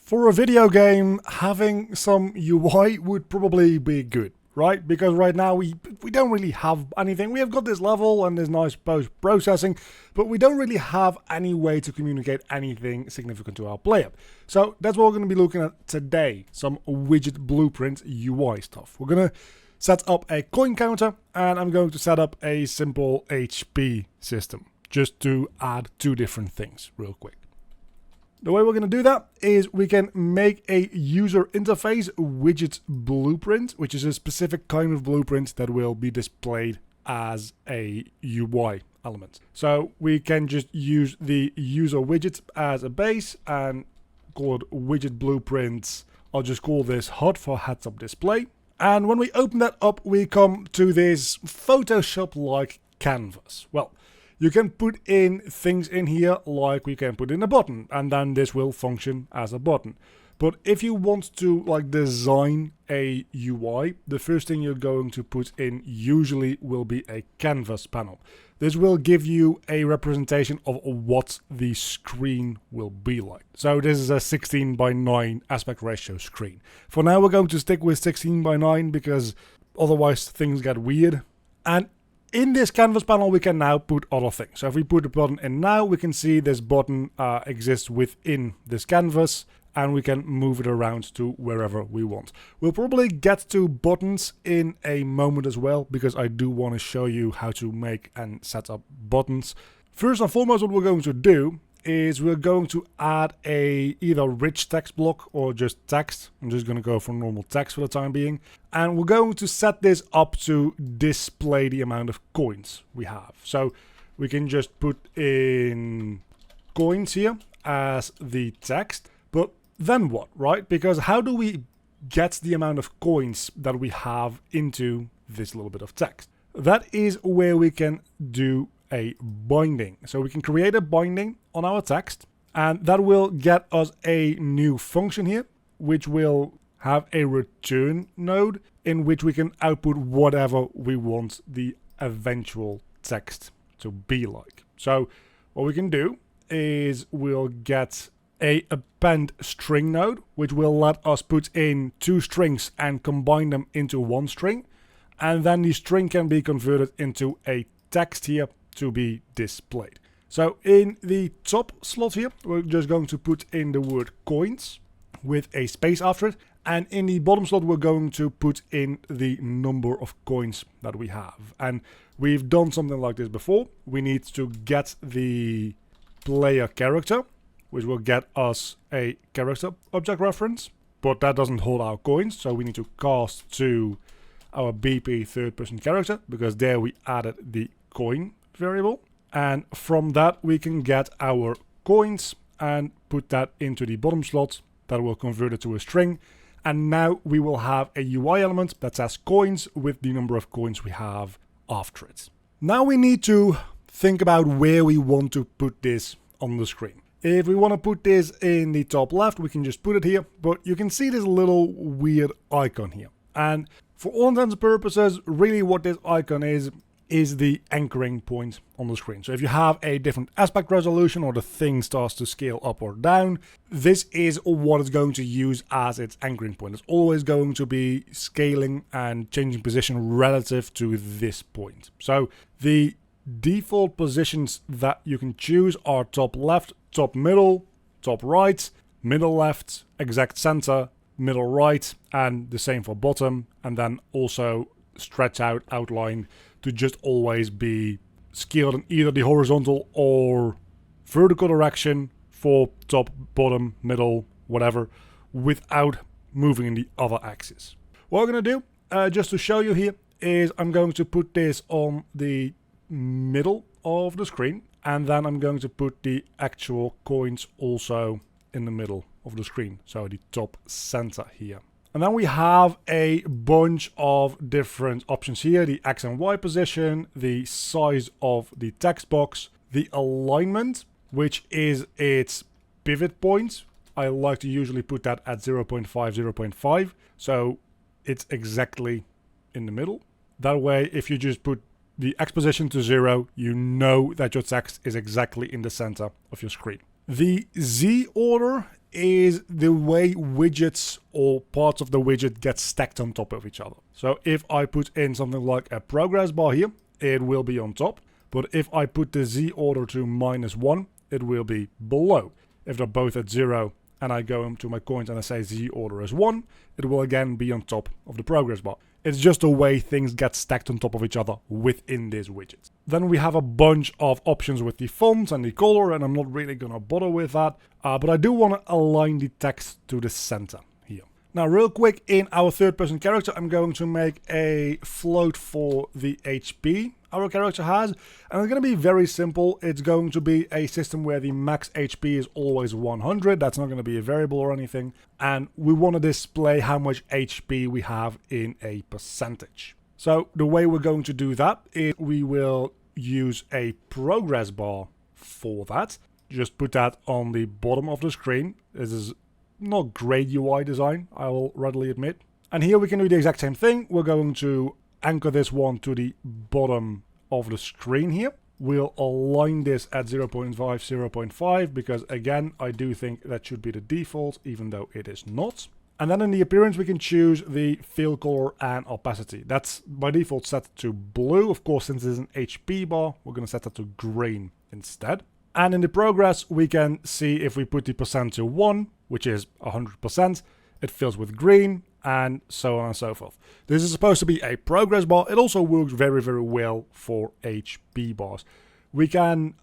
For a video game, having some UI would probably be good, right? Because right now we don't really have anything. We have got this level and this nice post-processing, but we don't really have any way to communicate anything significant to our player. So that's what we're going to be looking at today, some widget blueprint UI stuff. We're going to set up a coin counter, and I'm going to set up a simple HP system, just to add two different things real quick. The way we're going to do that is we can make a user interface widget blueprint, which is a specific kind of blueprint that will be displayed as a UI element. So we can just use the user widget as a base and call it widget blueprints. I'll just call this HUD for heads up display. And when we open that up, we come to this Photoshop-like canvas. Well, you can put in things in here like we can put in a button, and then this will function as a button. But if you want to design a UI, the first thing you're going to put in usually will be a canvas panel. This will give you a representation of what the screen will be like. So this is a 16:9 aspect ratio screen. For now, we're going to stick with 16:9 because otherwise things get weird. And in this canvas panel, we can now put other things. So if we put a button in now, we can see this button exists within this canvas, and we can move it around to wherever we want. We'll probably get to buttons in a moment as well, because I do want to show you how to make and set up buttons. First and foremost, what we're going to do is we're going to add a either rich text block or just text. I'm just going to go for normal text for the time being. And we're going to set this up to display the amount of coins we have. So we can just put in coins here as the text. But then what, right? Because how do we get the amount of coins that we have into this little bit of text? That is where we can do a binding. So we can create a binding on our text, and that will get us a new function here, which will have a return node in which we can output whatever we want the eventual text to be like. So what we can do is we'll get a append string node, which will let us put in two strings and combine them into one string. And then the string can be converted into a text here to be displayed. So in the top slot here, we're just going to put in the word coins with a space after it. And in the bottom slot, we're going to put in the number of coins that we have. And we've done something like this before. We need to get the player character, which will get us a character object reference, but that doesn't hold our coins. So we need to cast to our BP third person character, because there we added the coin variable. And from that, we can get our coins and put that into the bottom slot. That will convert it to a string. And now we will have a UI element that says coins with the number of coins we have after it. Now we need to think about where we want to put this on the screen. If we want to put this in the top left, we can just put it here, but you can see this little weird icon here. And for all intents and purposes, really what this icon is the anchoring point on the screen. So if you have a different aspect resolution or the thing starts to scale up or down, this is what it's going to use as its anchoring point. It's always going to be scaling and changing position relative to this point. So the default positions that you can choose are top left, top middle, top right, middle left, exact center, middle right, and the same for bottom, and then also stretch out outline to just always be scaled in either the horizontal or vertical direction for top, bottom, middle, whatever, without moving in the other axis. What we're going to do, just to show you here, is I'm going to put this on the middle of the screen, and then I'm going to put the actual coins also in the middle of the screen, so the top center here. And then we have a bunch of different options here: the X and Y position, the size of the text box, the alignment, which is its pivot point. I like to usually put that at 0.5, 0.5, so it's exactly in the middle. That way, if you just put the X position to 0, you know that your text is exactly in the center of your screen. The Z order is the way widgets or parts of the widget get stacked on top of each other. So if I put in something like a progress bar here, it will be on top. But if I put the Z order to -1, it will be below. If they're both at 0 and I go into my coins and I say Z order is 1, it will again be on top of the progress bar. It's just the way things get stacked on top of each other within this widget. Then we have a bunch of options with the font and the color, and I'm not really going to bother with that. But I do want to align the text to the center here. Now, real quick, in our third-person character, I'm going to make a float for the HP our character has. And it's going to be very simple. It's going to be a system where the max HP is always 100. That's not going to be a variable or anything. And we want to display how much HP we have in a percentage. So the way we're going to do that is we will use a progress bar for that. Just put that on the bottom of the screen. This is not great UI design, I will readily admit. And here we can do the exact same thing. We're going to anchor this one to the bottom of the screen here. We'll align this at 0.5, 0.5, because again, I do think that should be the default, even though it is not. And then in the appearance, we can choose the fill color and opacity. That's by default set to blue. Of course, since this is an HP bar, we're going to set that to green instead. And in the progress, we can see if we put the percent to 1, which is 100%, it fills with green, and so on and so forth. This is supposed to be a progress bar. It also works very, very well for HP bars. We can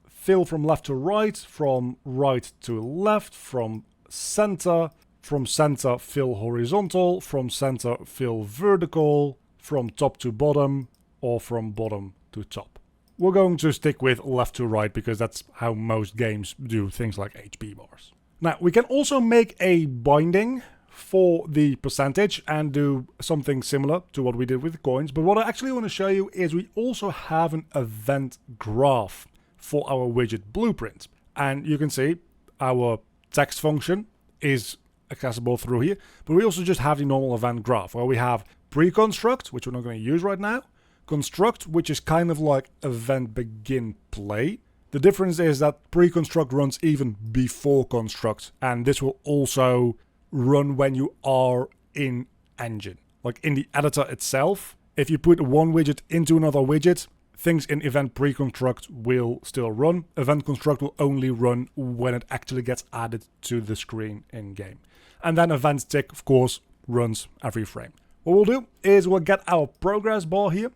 fill from left to right, from right to left, from center fill horizontal, from center fill vertical, from top to bottom, or from bottom to top. We're going to stick with left to right because that's how most games do things like HP bars. Now, we can also make a binding for the percentage and do something similar to what we did with coins. But what I actually want to show you is we also have an event graph for our widget blueprint. And you can see our text function is accessible through here. But we also just have the normal event graph where we have pre-construct, which we're not going to use right now. Construct, which is kind of like event begin play. The difference is that pre-construct runs even before construct, and this will also run when you are in engine. Like in the editor itself, if you put one widget into another widget, things in event pre-construct will still run. Event construct will only run when it actually gets added to the screen in game. And then event tick, of course, runs every frame. What we'll do is we'll get our progress bar here,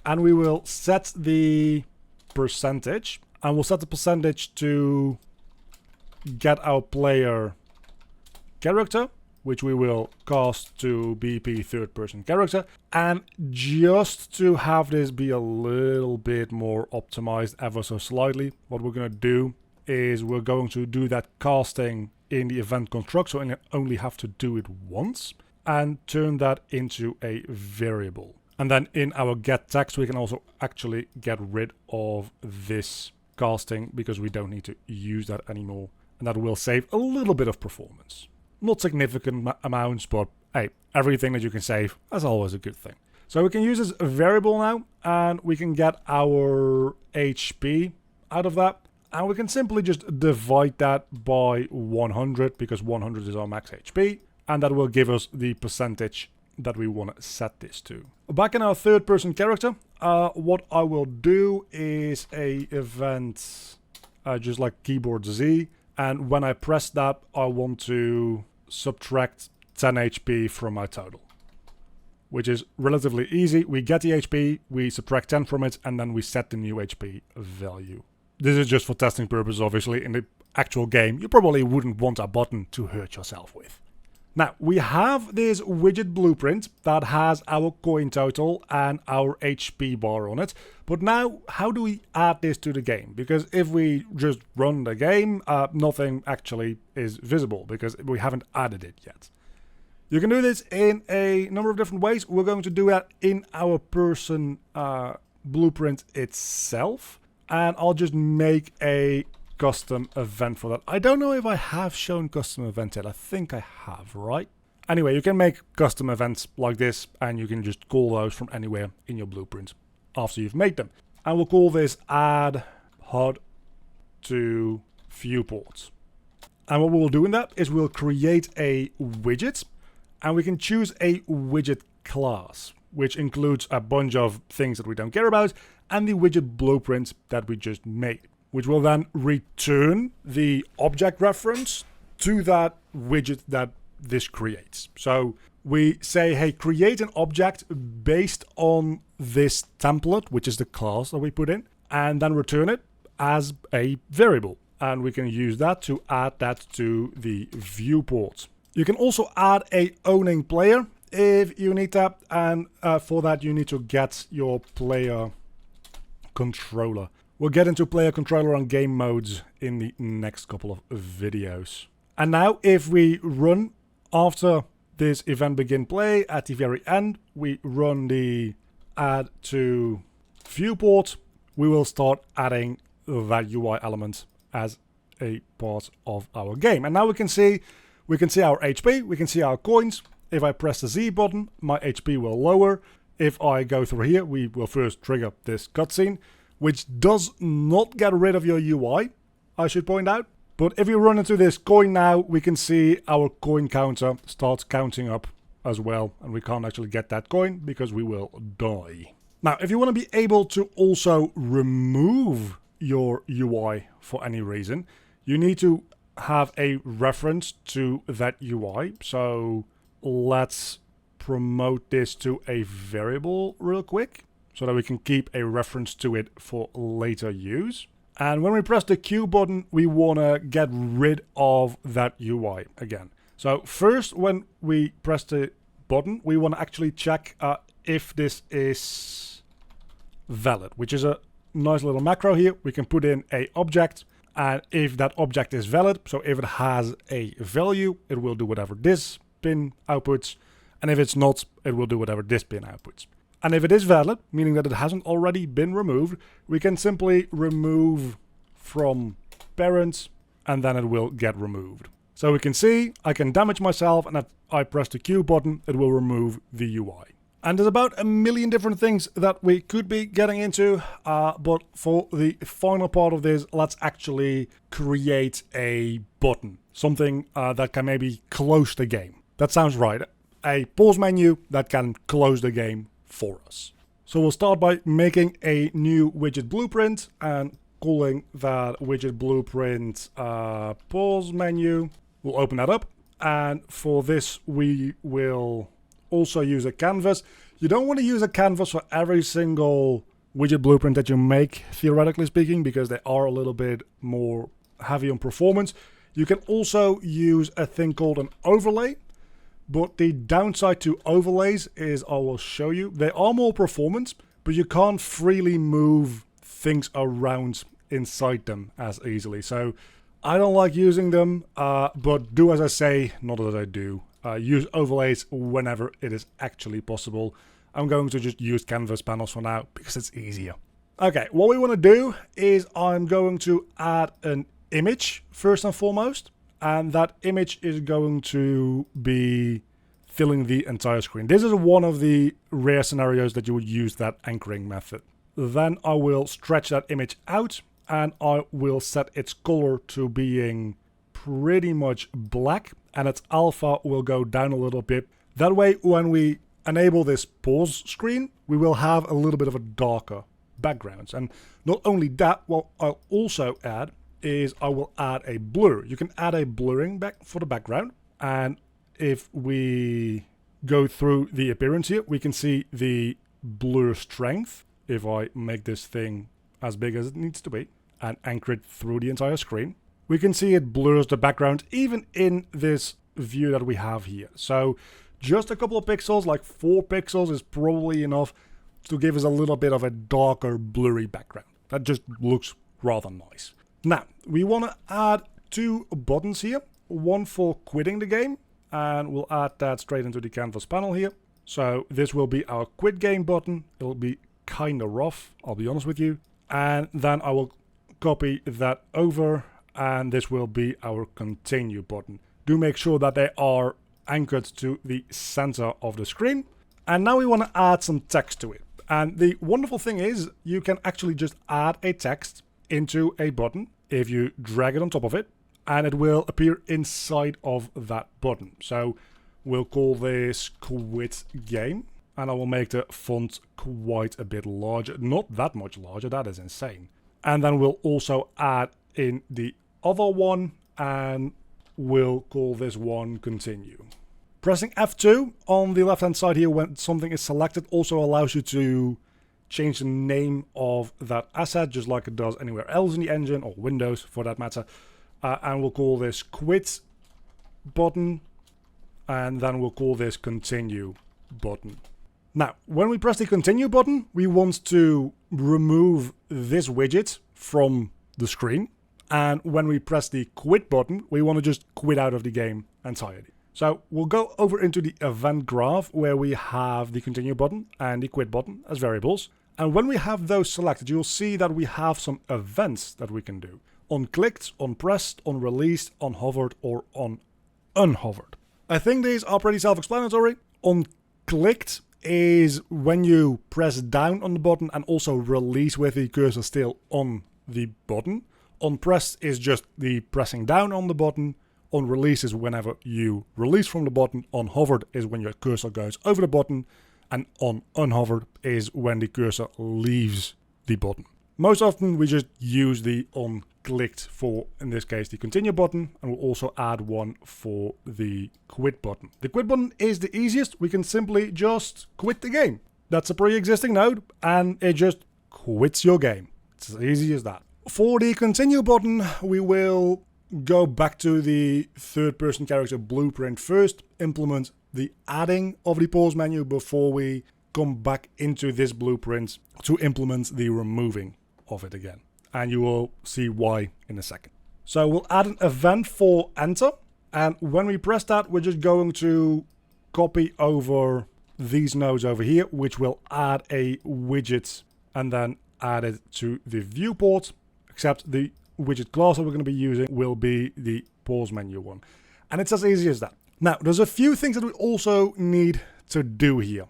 and we will set the percentage. And we'll set the percentage to get our player character, which we will cast to BP third person character. And just to have this be a little bit more optimized ever so slightly, what we're going to do is we're going to do that casting in the event construct, so I only have to do it once, and turn that into a variable. And then in our get text, we can also actually get rid of this casting because we don't need to use that anymore. And that will save a little bit of performance. Not significant amounts, but hey, everything that you can save, that's always a good thing. So we can use this variable now, and we can get our HP out of that. And we can simply just divide that by 100 because 100 is our max HP. And that will give us the percentage that we want to set this to. Back in our third person character, what I will do is a event just like keyboard Z, and when I press that, I want to subtract 10 HP from my total, which is relatively easy. We get the HP, we subtract 10 from it, and then we set the new HP value. This is just for testing purposes, obviously. In the actual game, you probably wouldn't want a button to hurt yourself with. Now, we have this widget blueprint that has our coin total and our HP bar on it. But now, how do we add this to the game? Because if we just run the game, nothing actually is visible because we haven't added it yet. You can do this in a number of different ways. We're going to do that in our person blueprint itself. And I'll just make a custom event for that. I don't know if I have shown custom event yet. I think I have, right? Anyway, you can make custom events like this, and you can just call those from anywhere in your blueprint after you've made them. And we'll call this add HUD to viewport. And what we'll do in that is we'll create a widget, and we can choose a widget class, which includes a bunch of things that we don't care about, and the widget blueprint that we just made, which will then return the object reference to that widget that this creates. So we say, hey, create an object based on this template, which is the class that we put in, and then return it as a variable. And we can use that to add that to the viewport. You can also add a owning player if you need that, and for that you need to get your player controller. We'll get into player controller and game modes in the next couple of videos. And now if we run after this event begin play, at the very end we run the add to viewport, we will start adding that UI element as a part of our game. And now we can see our HP, we can see our coins. If I press the Z button, my HP will lower. If I go through here, we will first trigger this cutscene, which does not get rid of your UI, I should point out. But if you run into this coin now, we can see our coin counter starts counting up as well, and we can't actually get that coin because we will die. Now, if you want to be able to also remove your UI for any reason, you need to have a reference to that UI. So let's promote this to a variable real quick so that we can keep a reference to it for later use. And when we press the Q button, we want to get rid of that UI again. So first, when we press the button, we want to actually check if this is valid, which is a nice little macro here. We can put in a object, and if that object is valid, so if it has a value, it will do whatever this pin outputs, and if it's not, it will do whatever this pin outputs. And if it is valid, meaning that it hasn't already been removed, we can simply remove from parent, and then it will get removed. So we can see I can damage myself, and if I press the Q button, it will remove the UI. And there's about a million different things that we could be getting into, but for the final part of this, let's actually create a button. Something that can maybe close the game. That sounds right. A pause menu that can close the game for us. So we'll start by making a new widget blueprint and calling that widget blueprint pause menu. We'll open that up, and for this we will also use a canvas. You don't want to use a canvas for every single widget blueprint that you make, theoretically speaking, because they are a little bit more heavy on performance. You can also use a thing called an overlay. But the downside to overlays is, I will show you, they are more performance, but you can't freely move things around inside them as easily. So I don't like using them, but do as I say, not as I do. Use overlays whenever it is actually possible. I'm going to just use canvas panels for now because it's easier. Okay, what we want to do is I'm going to add an image first and foremost. And that image is going to be filling the entire screen. This is one of the rare scenarios that you would use that anchoring method. Then I will stretch that image out, and I will set its color to being pretty much black, and its alpha will go down a little bit. That way, when we enable this pause screen, we will have a little bit of a darker background. And not only that, what I'll also add is I will add a blur. You can add a blurring back for the background, and if we go through the appearance here, we can see the blur strength. If I make this thing as big as it needs to be and anchor it through the entire screen, we can see it blurs the background even in this view that we have here. So just a couple of pixels, like 4 pixels, is probably enough to give us a little bit of a darker blurry background. That just looks rather nice. Now, we want to add 2 buttons here, one for quitting the game, and we'll add that straight into the canvas panel here. So this will be our quit game button. It'll be kind of rough, I'll be honest with you. And then I will copy that over, and this will be our continue button. Do make sure that they are anchored to the center of the screen. And now we want to add some text to it. And the wonderful thing is you can actually just add a text into a button if you drag it on top of it, and it will appear inside of that button. So we'll call this quit game, and I will make the font quite a bit larger. Not that much larger, that is insane. And then we'll also add in the other one, and we'll call this one continue. Pressing F2 on the left hand side here when something is selected also allows you to change the name of that asset, just like it does anywhere else in the engine, or Windows for that matter. And we'll call this quit button, and then we'll call this continue button. Now, when we press the continue button, we want to remove this widget from the screen. And when we press the quit button, we want to just quit out of the game entirely. So we'll go over into the event graph where we have the continue button and the quit button as variables. And when we have those selected, you'll see that we have some events that we can do. On clicked, on pressed, on released, on hovered, or on unhovered. I think these are pretty self-explanatory. On clicked is when you press down on the button and also release with the cursor still on the button. On pressed is just the pressing down on the button. On release is whenever you release from the button. On hovered is when your cursor goes over the button. And on unhovered is when the cursor leaves the button. Most often we just use the on clicked for, in this case, the continue button, and we'll also add one for the quit button. The quit button is the easiest. We can simply just quit the game. That's a pre-existing node, and it just quits your game. It's as easy as that. For the continue button, we will go back to the third-person character blueprint first, implement the adding of the pause menu before we come back into this blueprint to implement the removing of it again. And you will see why in a second. So we'll add an event for enter. And when we press that, we're just going to copy over these nodes over here, which will add a widget and then add it to the viewport, except the widget class that we're going to be using will be the pause menu one. And it's as easy as that. Now, there's a few things that we also need to do here,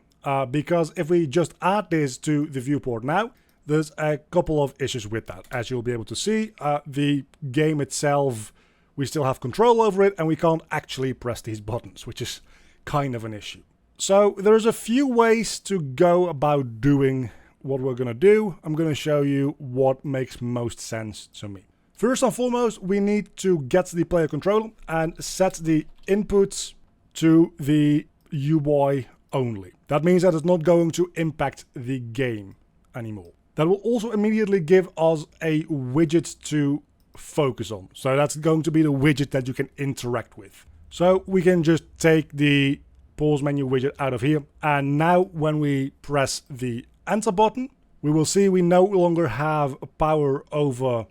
because if we just add this to the viewport now, there's a couple of issues with that. As you'll be able to see, the game itself, we still have control over it, and we can't actually press these buttons, which is kind of an issue. So there's a few ways to go about doing what we're going to do. I'm going to show you what makes most sense to me. First and foremost, we need to get the player controller and set the inputs to the UI only. That means that it's not going to impact the game anymore. That will also immediately give us a widget to focus on. So that's going to be the widget that you can interact with. So we can just take the pause menu widget out of here. And now when we press the enter button, we will see we no longer have power over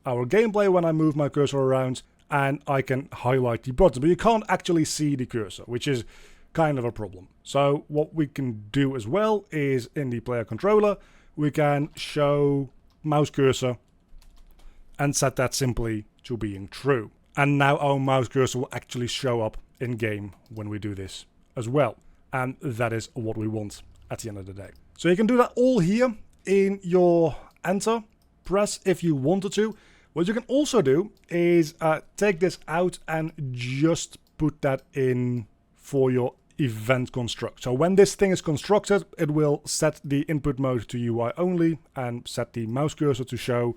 our gameplay when I move my cursor around, and I can highlight the button, but you can't actually see the cursor, which is kind of a problem. So what we can do as well is in the player controller, we can show mouse cursor and set that simply to being true. And now our mouse cursor will actually show up in game when we do this as well. And that is what we want at the end of the day. So you can do that all here in your enter press if you wanted to. What you can also do is take this out and just put that in for your event construct. So when this thing is constructed, it will set the input mode to UI only and set the mouse cursor to show,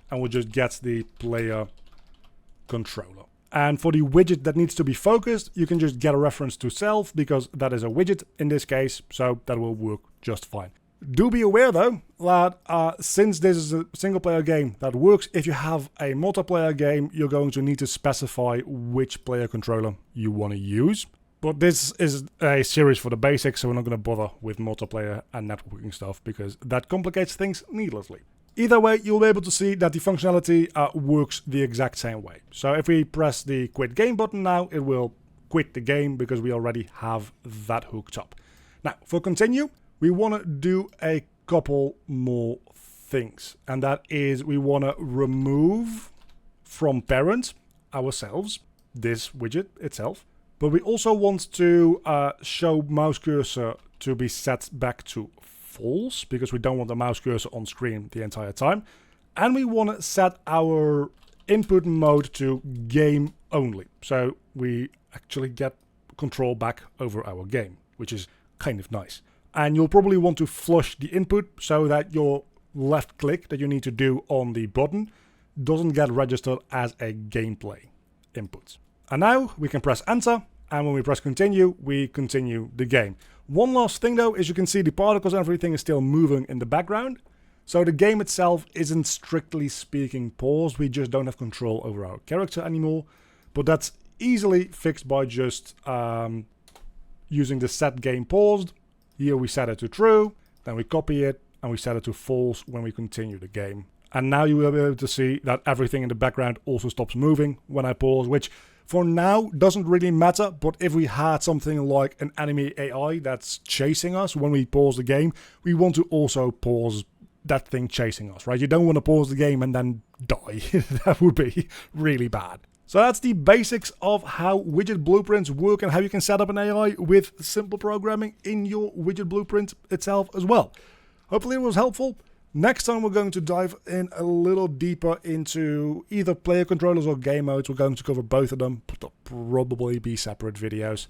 and we'll just get the player controller. And for the widget that needs to be focused, you can just get a reference to self, because that is a widget in this case, so that will work just fine. Do be aware though that since this is a single player game that works, if you have a multiplayer game, you're going to need to specify which player controller you want to use. But this is a series for the basics, so we're not going to bother with multiplayer and networking stuff because that complicates things needlessly. Either way, you'll be able to see that the functionality works the exact same way. So if we press the quit game button now, it will quit the game because we already have that hooked up. Now, for continue, we want to do a couple more things. And that is we want to remove from parent ourselves, this widget itself. But we also want to show mouse cursor to be set back to false, because we don't want the mouse cursor on screen the entire time. And we want to set our input mode to game only. So we actually get control back over our game, which is kind of nice. And you'll probably want to flush the input so that your left click that you need to do on the button doesn't get registered as a gameplay input. And now we can press enter, and when we press continue, we continue the game. One last thing though is you can see the particles and everything is still moving in the background. So the game itself isn't strictly speaking paused, we just don't have control over our character anymore. But that's easily fixed by just using the set game paused. Here we set it to true, then we copy it, and we set it to false when we continue the game. And now you will be able to see that everything in the background also stops moving when I pause, which for now doesn't really matter, but if we had something like an enemy AI that's chasing us when we pause the game, we want to also pause that thing chasing us, right? You don't want to pause the game and then die. That would be really bad. So that's the basics of how widget blueprints work and how you can set up an AI with simple programming in your widget blueprint itself as well. Hopefully it was helpful. Next time we're going to dive in a little deeper into either player controllers or game modes. We're going to cover both of them, but they'll probably be separate videos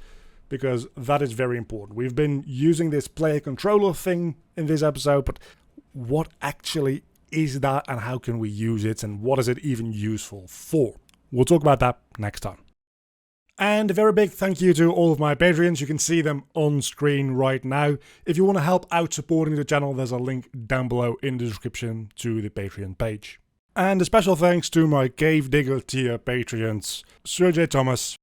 because that is very important. We've been using this player controller thing in this episode, but what actually is that and how can we use it and what is it even useful for? We'll talk about that next time. And a very big thank you to all of my Patreons. You can see them on screen right now. If you want to help out supporting the channel, there's a link down below in the description to the Patreon page. And a special thanks to my Cave Digger tier Patreons, Sir J. Thomas,